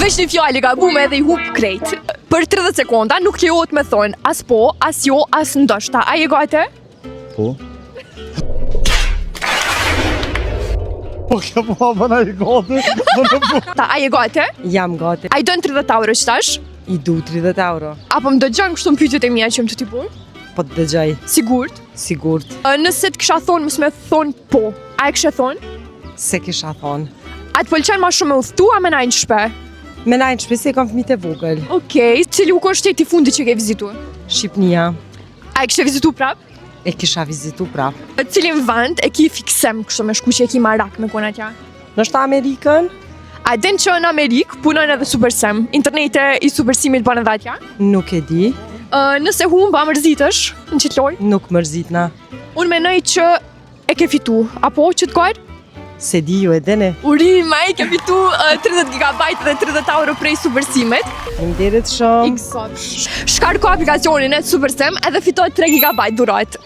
Veç një fjallë i gabume edhe i hup krejt. Për 30 sekonda nuk lejohet me thonë as po, as jo, as ndoshta. A je gati? Po. Po ka po bëna i gati. Ta, a je gati? Jam gati. A i dojnë 30 euro që tash? I du 30 euro. Apo më dëgjon kështu në pyetjet e mia që më të t'i punë? Po të dëgjoj. Sigurt? Sigurt. Nëse të kisha thonë mos me thonë po, a e kishe thonë? Se kisha thonë. A të pëlqen ma shumë me udhëtu a me najnë shpe? Me najnë shpesi e kam fëmijët e vogël. Okej, cili u konë shteti fundi që ke vizitu? Shqipnia. A e kishe vizitu prap? E kisha vizitu prap. Cilin vend e ki fiksem kështu me shku që e ki marak me kona tja? Nështë Amerikën? A den që në Amerikë punojnë edhe Supersem? Internete i Supersimit bën edhe atja? Nuk e di. Nëse humba mërzitësh në qitë loj? Nuk mërzitna. Unë menoj që e ke fitu, apo që të kajrë? Se di ju e dene. Urima, i ke fitu 30 GB dhe 30 euro prej Supersimit. Faleminderit shumë. Shkarko aplikacionin e Supersem edhe fitoj 3 GB durojt.